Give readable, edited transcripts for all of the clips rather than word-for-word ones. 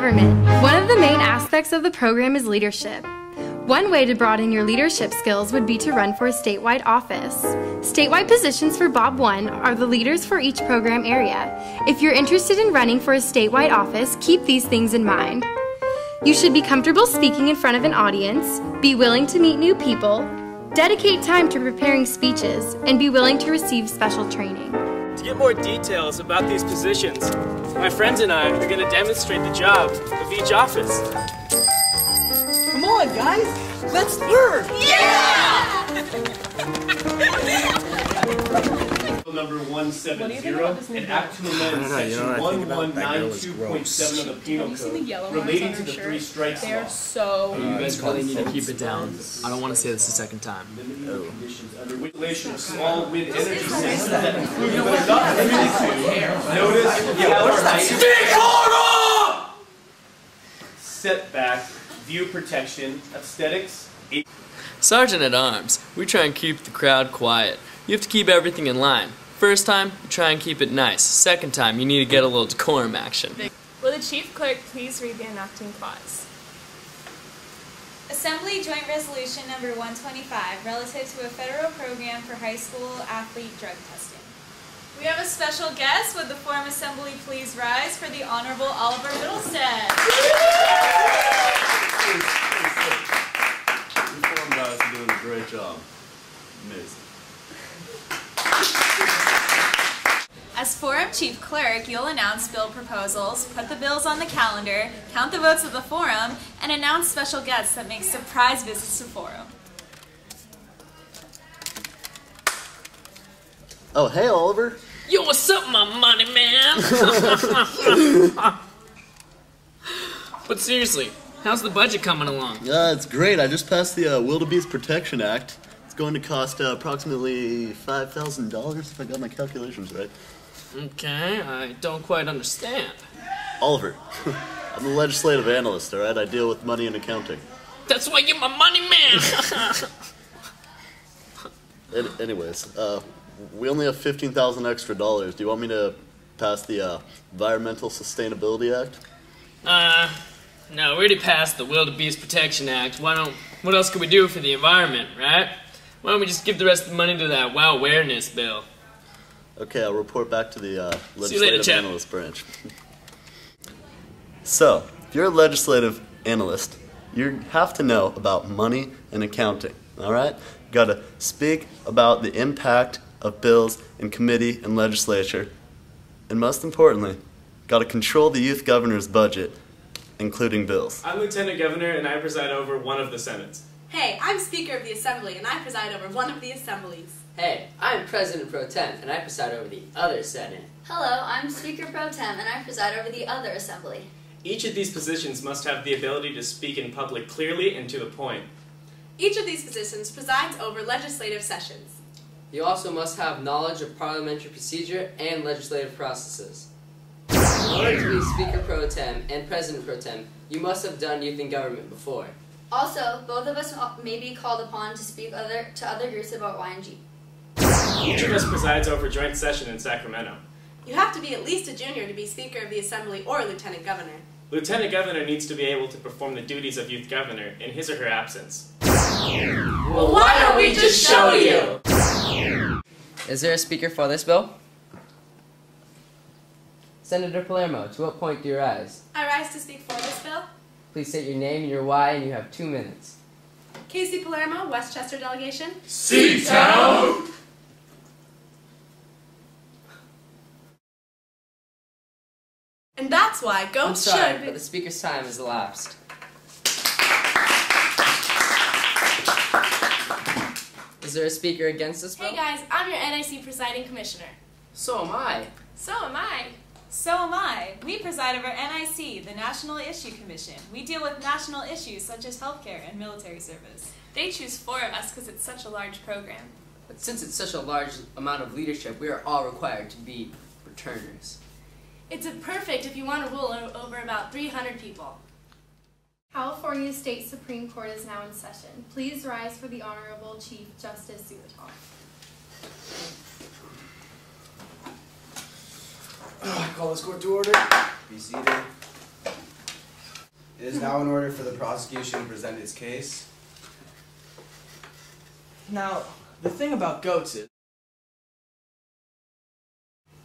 government, one of the main aspects of the program is leadership. One way to broaden your leadership skills would be to run for a statewide office. Statewide positions for Bob 1 are the leaders for each program area. If you're interested in running for a statewide office, keep these things in mind. You should be comfortable speaking in front of an audience, be willing to meet new people, dedicate time to preparing speeches, and be willing to receive special training. To get more details about these positions, my friends and I are going to demonstrate the job of each office. Come on, guys! Let's learn! Yeah! Number 170 and Act to amend Section 1192.7 of the Penal Code relating to the three strikes law. You guys really need to keep it down. I don't want to say this a second time. Under regulation of small wind energy systems that include but not limited to notice, setback, view protection, aesthetics. Sergeant at Arms, we try and keep the crowd quiet. You have to keep everything in line. First time, you try and keep it nice. Second time, you need to get a little decorum action. Will the Chief Clerk please read the enacting clause? Assembly Joint Resolution number 125 relative to a federal program for high school athlete drug testing. We have a special guest. Would the Forum Assembly please rise for the Honorable Oliver Middlestead? You Forum guys are doing a great job. Amazing. As Forum Chief Clerk, you'll announce bill proposals, put the bills on the calendar, count the votes of the Forum, and announce special guests that make surprise visits to Forum. Oh, hey, Oliver. Yo, what's up, my money man? But seriously, how's the budget coming along? It's great. I just passed the Wildebeest Protection Act. It's going to cost approximately $5,000 if I got my calculations right. Okay, I don't quite understand. Oliver, I'm the legislative analyst, all right? I deal with money and accounting. That's why you're my money man! Anyways, we only have $15,000 extra. Do you want me to pass the Environmental Sustainability Act? No, we already passed the Wildebeest Protection Act. What else can we do for the environment, right? Why don't we just give the rest of the money to that WOW awareness bill? Okay, I'll report back to the See you later, legislative Chap. analyst branch. So, if you're a legislative analyst, you have to know about money and accounting, all right? You gotta speak about the impact of bills in committee and legislature, and most importantly, gotta control the youth governor's budget, including bills. I'm Lieutenant Governor and I preside over one of the Senates. Hey, I'm Speaker of the Assembly and I preside over one of the assemblies. Hey, I'm President Pro Tem and I preside over the other Senate. Hello, I'm Speaker Pro Tem and I preside over the other assembly. Each of these positions must have the ability to speak in public clearly and to the point. Each of these positions presides over legislative sessions. You also must have knowledge of parliamentary procedure and legislative processes. In order to be Speaker Pro Tem and President Pro Tem, you must have done youth in government before. Also, both of us may be called upon to speak to other groups about YNG. Each of us presides over joint session in Sacramento. You have to be at least a junior to be Speaker of the Assembly or Lieutenant Governor. Lieutenant Governor needs to be able to perform the duties of Youth Governor in his or her absence. Well, why don't we just show you? Is there a speaker for this bill? Senator Palermo, to what point do you rise? I rise to speak for this bill. Please state your name and your why, and you have 2 minutes. Casey Palermo, Westchester Delegation. C-Town! And that's why I'm goats sorry, should be... but the speaker's time has elapsed. Is there a speaker against this bill? Hey guys, I'm your NIC Presiding Commissioner. So am I. So am I. So am I. We preside over NIC, the National Issue Commission. We deal with national issues such as healthcare and military service. They choose 4 of us because it's such a large program. But since it's such a large amount of leadership, we are all required to be returners. It's perfect if you want to rule over about 300 people. California State Supreme Court is now in session. Please rise for the Honorable Chief Justice Zubatov. I call this court to order. Be seated. It is now in order for the prosecution to present its case. Now, the thing about goats is,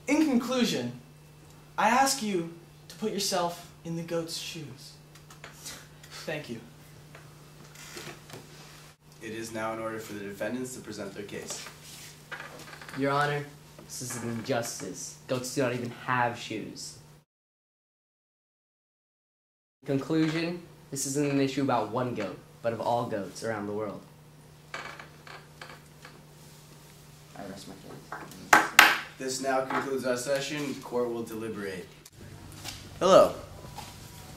in conclusion, I ask you to put yourself in the goat's shoes. Thank you. It is now in order for the defendants to present their case. Your Honor, this is an injustice. Goats do not even have shoes. In conclusion, this isn't an issue about one goat, but of all goats around the world. I rest my case. This now concludes our session. Court will deliberate. Hello.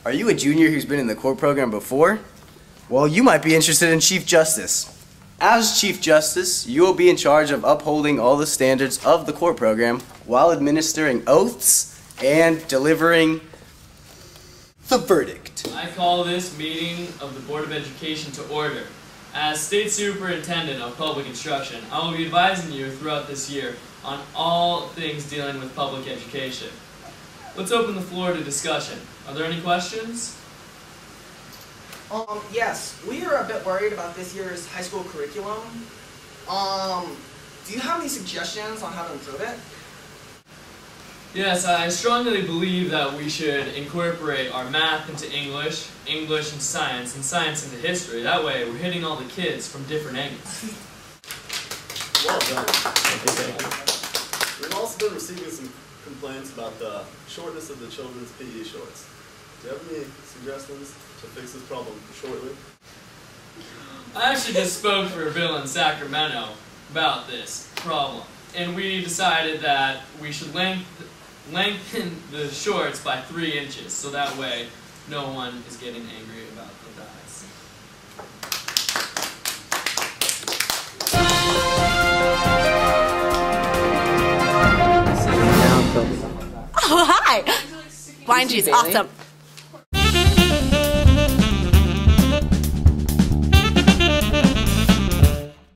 Are you a junior who's been in the court program before? Well, you might be interested in Chief Justice. As Chief Justice, you will be in charge of upholding all the standards of the court program while administering oaths and delivering the verdict. I call this meeting of the Board of Education to order. As State Superintendent of Public Instruction, I will be advising you throughout this year on all things dealing with public education. Let's open the floor to discussion. Are there any questions? Yes, we are a bit worried about this year's high school curriculum. Do you have any suggestions on how to improve it? Yes, I strongly believe that we should incorporate our math into English, English and science into history. That way we're hitting all the kids from different angles. Well done. We've also been receiving some complaints about the shortness of the children's PE shorts. Do you have any suggestions to fix this problem shortly? I actually just spoke for Bill in Sacramento about this problem, and we decided that we should lengthen the shorts by 3 inches, so that way no one is getting angry about the thighs. Oh, hi! Wine juice, awesome.